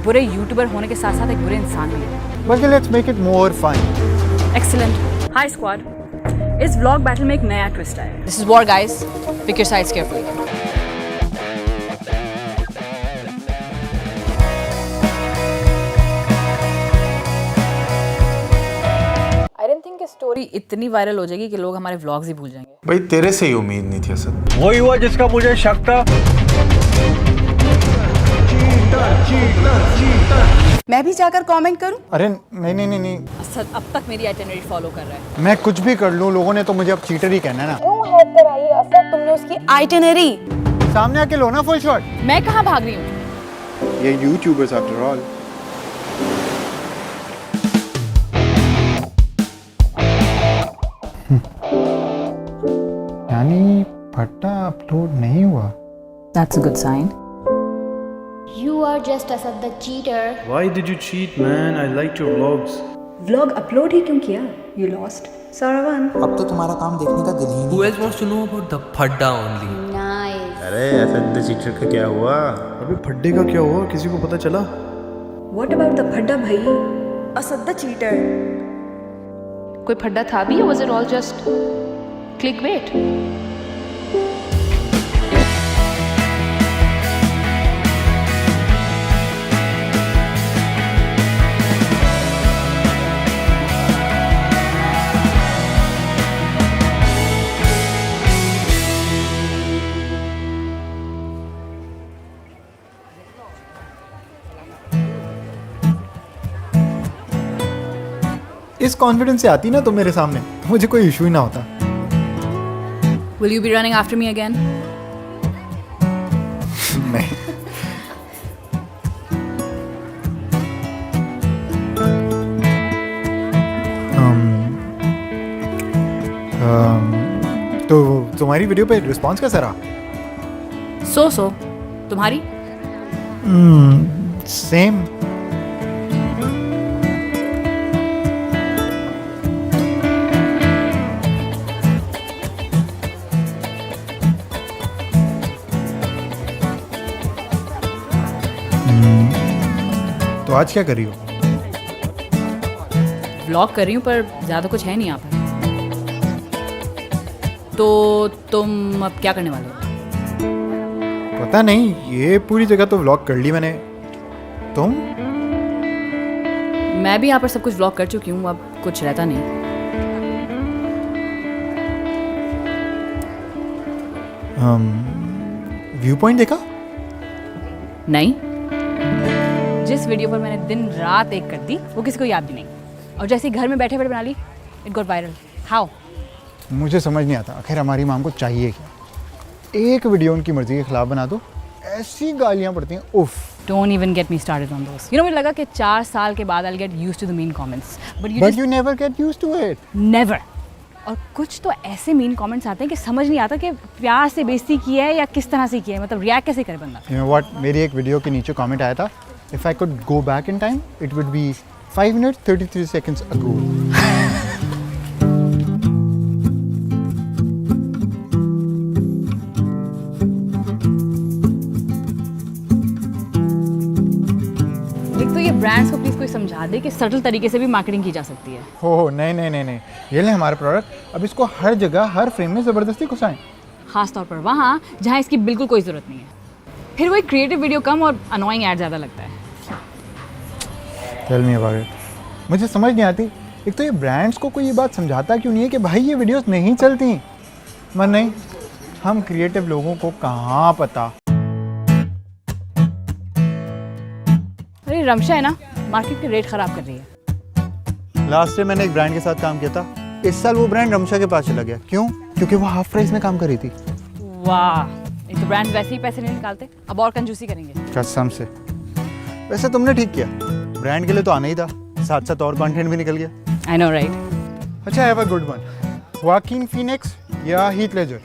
बुरे यूट्यूबर होने के साथ साथ एक बुरे इंसान भी है। बल्कि let's make it more fun. Excellent. Hi squad, इस व्लॉग बैटल में एक नया ट्विस्ट आया है। This is war guys, pick your sides carefully. I don't think story इतनी वायरल हो जाएगी कि लोग हमारे व्लॉग्स ही भूल जाएंगे। भाई तेरे से ही उम्मीद नहीं थी असद। वही हुआ जिसका मुझे शक था। मैं भी जाकर कमेंट करूं? अरे नहीं। असद अब तक मेरी आइटिनरी फॉलो कर रहा है। मैं कुछ भी कर लूं, लोगों ने तो मुझे अब चीटर ही कहना है ना। क्यों हेल्प कराई असद? तुमने उसकी आइटिनरी सामने आके लो ना फुल शॉट। मैं कहाँ भाग रही हूँ? ये यूट्यूबर्स आफ्टर ऑल। यानी फट्टा अपलोड नहीं हुआ। That's a good sign. You are just Asad the cheater. Why did you cheat, man? I liked your vlogs. Vlog upload ही क्यों किया? You lost. Saravan. अब तो तुम्हारा काम देखने का दिल ही नहीं। Who else wants to know about the Phadda only? Nice. अरे असद द चीटर का क्या हुआ? अबे फड्डे का क्या हुआ? किसी को पता चला? What about the फड्डा भाई? Asad the cheater. कोई फड्डा था भी या was it all just clickbait? इस कॉन्फिडेंस से आती ना तो मेरे सामने, तो मुझे कोई इशू ही ना होता। Will you be running after me again? नहीं। तो तुम्हारी वीडियो पे रिस्पांस कैसा रहा? So तुम्हारी? सेम। तो आज क्या कर रही हो? व्लॉग कर रही हूँ पर ज़्यादा कुछ है नहीं यहाँ पर। तो तुम अब क्या करने वाले हो? पता नहीं, ये पूरी जगह तो व्लॉग कर ली मैंने। तुम? मैं भी यहाँ पर सब कुछ व्लॉग कर चुकी हूँ, अब कुछ रहता नहीं। व्यू पॉइंट देखा? नहीं। जिस वीडियो पर मैंने दिन रात एक कर दी वो किसी को याद भी नहीं, और जैसे घर में बैठे बैठे बना ली, इट गॉट वायरल। हाउ? मुझे समझ नहीं आता आखिर हमारी माम को चाहिए क्या। एक वीडियो उनकी मर्जी के खिलाफ बना दो, ऐसी गालियाँ पड़ती हैं, उफ। Don't even get me started on those. You know, मुझे लगा कि 4 साल के बाद I get used to the mean comments, but you never get used to it. Never. और कुछ तो ऐसे मीन कमेंट्स आते हैं कि समझ नहीं आता कि प्यार से बेइज्जती की है या किस तरह से की है, मतलब रिएक्ट कैसे करे बंदा। यू नो व्हाट, मेरी एक वीडियो के नीचे कमेंट आया था, if I could go back in time it would be 5 minutes 33 seconds ago। एक तो ये ब्रांड्स को प्लीज कोई समझा दे कि सटल तरीके से भी मार्केटिंग की जा सकती है। हो नहीं, ये ले हमारा प्रोडक्ट, अब इसको हर जगह हर फ्रेम में ज़बरदस्ती घुसाएं। खास तौर पर वहाँ जहाँ इसकी बिल्कुल कोई ज़रूरत नहीं है। फिर वही क्रिएटिव वीडियो कम और अनोइंग ऐड ज़्यादा लगता है। Tell me about it. मुझे समझ नहीं आती, एक तो ये ब्रांड्स को कोई ये बात समझाता क्यों नहीं है कि भाई ये वीडियोस नहीं चलती। मगर नहीं, हम क्रिएटिव लोगों को कहाँ पता। अरे रमशा है ना, मार्केट के रेट ख़राब कर रही है। लास्ट ईयर मैंने एक ब्रांड के साथ काम किया था, इस साल वो ब्रांड रमशा के पास चला गया। क्यों? क्योंकि वो हाफ प्राइस में काम कर रही थी। वाह, एक तो ब्रांड वैसे ही पैसे नहीं निकालते, अब और कंजूसी करेंगे। कसम से। वैसे तुमने ठीक किया, ब्रांड के लिए तो आना ही था, साथ साथ और कंटेंट भी निकल गया। I know right. अच्छा, have a good one. Joaquin Phoenix या Heath Ledger?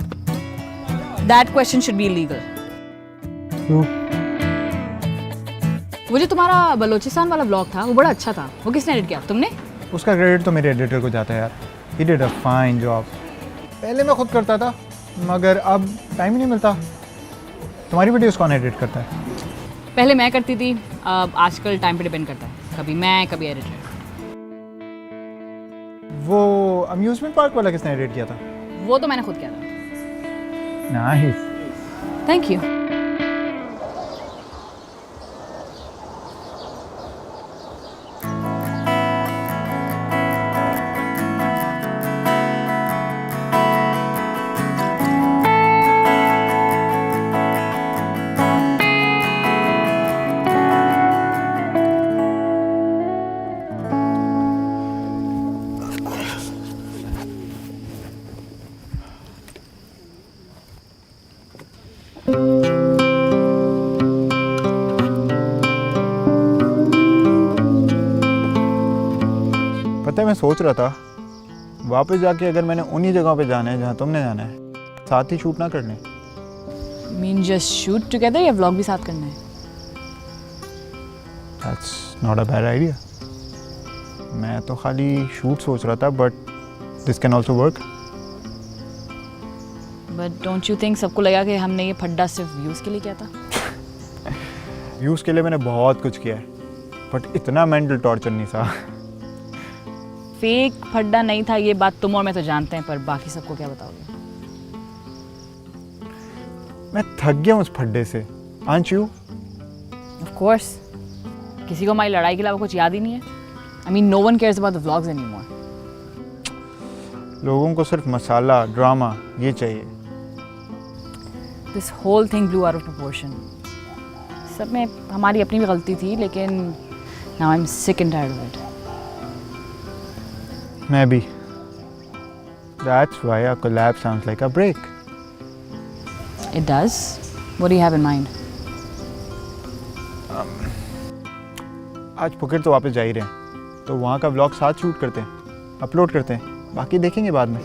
That question should be illegal. क्यों? वो जो तुम्हारा बलोचिस्तान वाला ब्लॉग था वो बड़ा अच्छा था, वो किसने एडिट किया? तुमने? उसका क्रेडिट तो मेरे एडिटर को जाता है यार। He did a fine job. पहले मैं खुद करता था मगर अब टाइम ही नहीं मिलता। तुम्हारी वीडियोस कौन एडिट करता है? पहले मैं करती थी, अब आजकल टाइम पे डिपेंड करता है, कभी मैं कभी एडिटर। वो अम्यूजमेंट पार्क वाला किसने एडिट किया था? वो तो मैंने खुद किया था। नाइस। Thank you. पता है मैं सोच रहा था वापस जाके अगर मैंने उन्हीं जगहों पे जाना है जहाँ तुमने जाना है, साथ ही शूट ना करने। मीन जस्ट शूट टुगेदर या व्लॉग भी साथ करना है? That's not a bad idea. मैं तो खाली शूट सोच रहा था, but this can also work. But don't you think सबको लगा कि हमने ये फड्डा सिर्फ व्यूज़ के लिए किया था? व्यूज़ के लिए मैंने बहुत कुछ किया है, बट इतना मेंटल टॉर्चर नहीं था। फेक फड्डा नहीं था, ये बात तुम और मैं तो जानते हैं, पर बाकी सबको क्या बताओगे? मैं थक गया हूँ उस फड्डे से। Aunt you? ऑफ कोर्स, किसी को हमारी लड़ाई के अलावा कुछ याद ही नहीं है। I mean no one cares about the vlogs anymore. लोगों को सिर्फ मसाला, ड्रामा ये चाहिए। This whole thing blew out of proportion. सब में हमारी अपनी भी गलती थी, लेकिन now I am sick and tired of it. मैं भी। That's why a collab sounds like a break. It does. What do you have in mind? आज फुकेट तो वापस जा ही रहे हैं, तो वहाँ का व्लॉग साथ शूट करते हैं, अपलोड करते हैं, बाकी देखेंगे बाद में।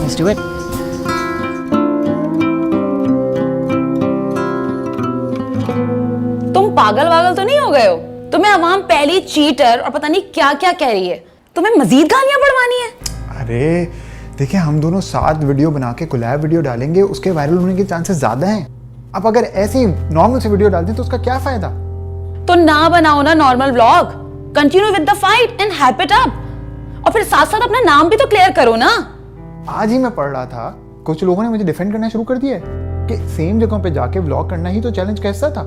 Let's do it. तुम पागल वागल तो नहीं हो गए हो? तुम्हें अवाम पहली चीटर और पता नहीं क्या क्या कह रही है, तुम्हें मजीद गालियां बढ़वानी है? अरे देखिए, हम दोनों साथ वीडियो बना के कोलैब वीडियो डालेंगे, उसके वायरल होने के चांसेस ज्यादा हैं। अब अगर ऐसे ही नॉर्मल से वीडियो डालते तो उसका क्या फायदा? तो ना बनाओ ना normal vlog, continue with the fight and hype it up, और फिर साथ साथ अपना नाम भी तो क्लियर करो ना। आज ही मैं पढ़ रहा था, कुछ लोगों ने मुझे डिफेंड करना शुरू कर दिया है कि सेम जगहों पे जाके व्लॉग करना ही तो चैलेंज का हिस्सा था,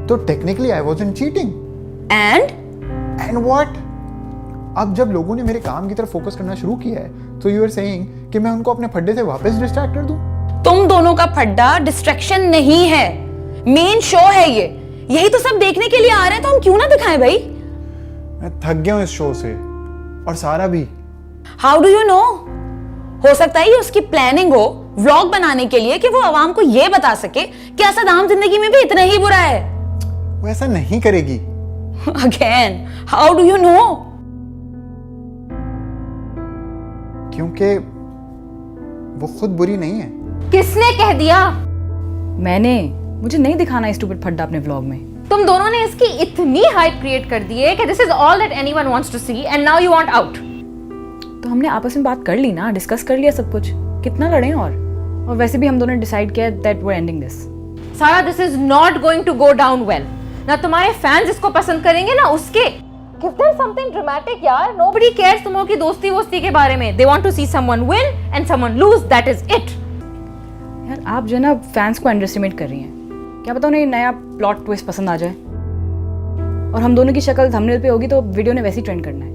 तो technically I wasn't cheating. And what? अब जब लोगों ने मेरे काम की तरफ फोकस करना शुरू किया है, तो यू आर सेइंग कि मैं उनको अपने फड्डे से वापस डिस्ट्रैक्ट कर दूं? तुम दोनों का फड्डा डिस्ट्रैक्शन नहीं है, मेन शो है ये। यही तो सब देखने के लिए आ रहे हैं, तो हम क्यों ना दिखाएं भाई? मैं थक गया हूं इस शो से, और सारा भी। How do you know? हो सकता है ये उसकी प्लानिंग हो व्लॉग बनाने के लिए, कि वो आवाम को ये बता सके कि असद आम जिंदगी में भी इतना ही बुरा है। वो ऐसा नहीं करेगी। Again, how do you know? क्योंकि वो खुद बुरी नहीं है। किसने कह दिया? मैंने। मुझे नहीं दिखाना स्टूपिड फड्डा अपने व्लॉग में। तुम दोनों ने इसकी इतनी हाइप क्रिएट कर दी है कि this is all that anyone wants to see and now you want out. तो हमने आपस में बात कर ली ना, डिस्कस कर लिया सब कुछ, कितना लड़े? और वैसे भी हम दोनों ने डिसाइड किया that we are ending this. Sara, this is not going to go down well. ना तुम्हारे फैंस इसको पसंद करेंगे ना उसके। गिव देम समथिंग ड्रामेटिक यार। नोबडी केयर्स तुम लोगों की दोस्ती वोस्ती के बारे में। They want to see someone win and someone lose, that is it. यार आप जो ना फैंस को अंडरएस्टिमेट कर रही हैं। क्या पता उन्हें नया प्लॉट ट्विस्ट पसंद आ जाए, और हम दोनों की शक्ल थंबनेल पे होगी तो वीडियो ने वैसे ही ट्रेंड करना है।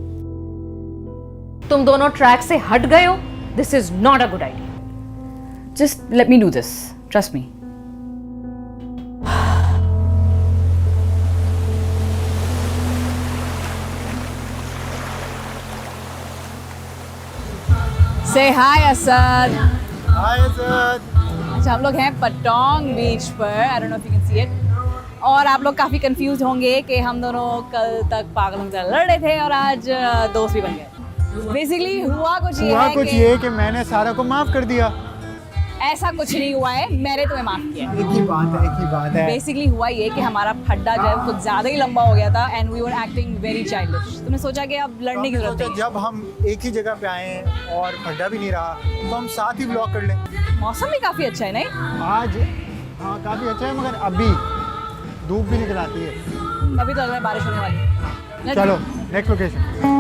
तुम दोनों ट्रैक से हट गए हो। This is not a good idea. Just let me do this, trust me. Say hi Asad. Hi Asad. अच्छा, हम लोग हैं पटोंग बीच पर। I don't know if you can see it. और आप लोग काफ़ी कंफ्यूज होंगे कि हम दोनों कल तक पागलों की तरह लड़ रहे थे और आज दोस्त भी बन गए। बेसिकली हुआ कुछ ये कि मैंने सारा को माफ कर दिया। ऐसा कुछ नहीं हुआ है, मैंने तुम्हें माफ किया। एक ही बात है। बेसिकली हुआ ये कि हमारा फड्डा जो है कुछ ज़्यादा ही लंबा हो गया था and we were acting very childish. तुमने सोचा कि अब लड़ने की जरूरत नहीं। जब हम एक ही जगह पे आए और फड्डा भी नहीं रहा, तो हम साथ ही व्लॉग कर लें। मौसम भी काफ़ी अच्छा है नहीं? आज हाँ काफ़ी अच्छा है, मगर अभी धूप भी निकल आती है। अभी तो लग रहा है बारिश होने वाली है। चलो next location.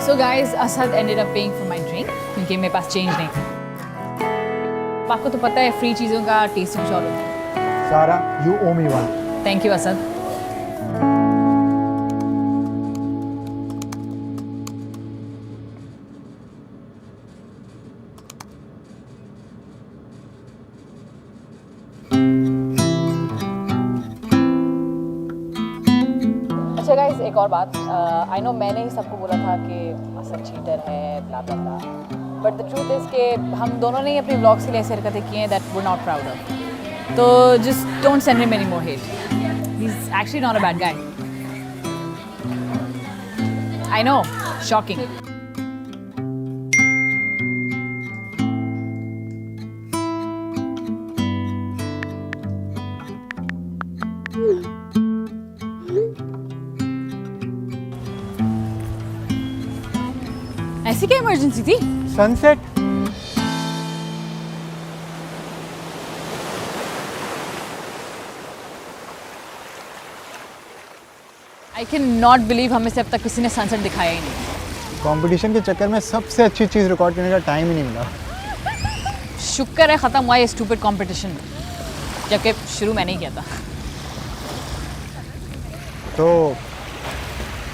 So guys, Asad ended up paying for my drink क्योंकि मेरे पास चेंज नहीं था। आपको तो पता है फ्री चीज़ों का टेस्ट कुछ और होता है। सारा you owe me one. Thank you Asad. अच्छा गाइस, एक और बात, आई नो मैंने ही सबको बोला था कि असद चीटर है ब्ला ब्ला ब्ला, बट द ट्रूथ इज कि हम दोनों ने ही अपने व्लॉग्स के लिए ऐसे हरकतें की हैं that we are not proud of. तो just don't send him any more hate, he is actually not a bad guy. I know, shocking. ऐसी क्या इमरजेंसी थी? Sunset. I can not believe हमें से अब तक किसी ने सनसेट दिखाया ही नहीं। कंपटीशन के चक्कर में सबसे अच्छी चीज़ रिकॉर्ड करने का टाइम ही नहीं मिला। शुक्र है ख़त्म हुआ ये स्टूपिड कंपटीशन, जबकि शुरू मैंने ही किया था। तो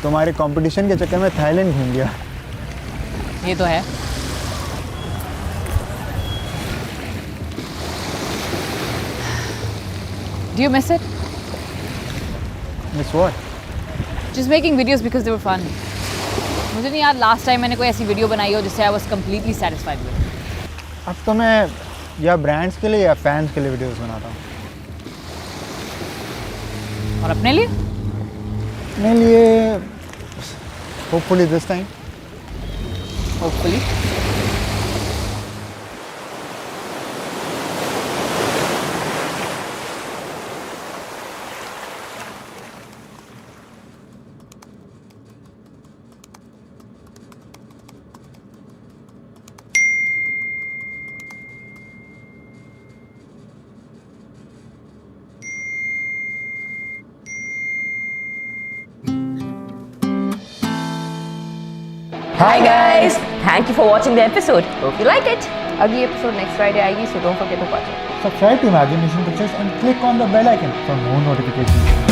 तुम्हारे कंपटीशन के चक्कर में थाईलैंड घूम गया। ये तो है। Do you miss it? Miss what? Just making videos because they were fun. मुझे नहीं याद लास्ट टाइम मैंने कोई ऐसी वीडियो बनाई हो जिससे I was completely satisfied with. अब तो मैं या ब्रांड्स के लिए या फैंस के लिए वीडियोस बनाता हूँ। और अपने लिए? अपने लिए hopefully this time. Hopefully. Hi guys, thank you for watching the episode. Hope you like it. अगली एपिसोड नेक्स्ट फ्राइडे आएगी, so don't forget to watch it. Subscribe to Imagination Pictures and click on the bell icon for more notifications.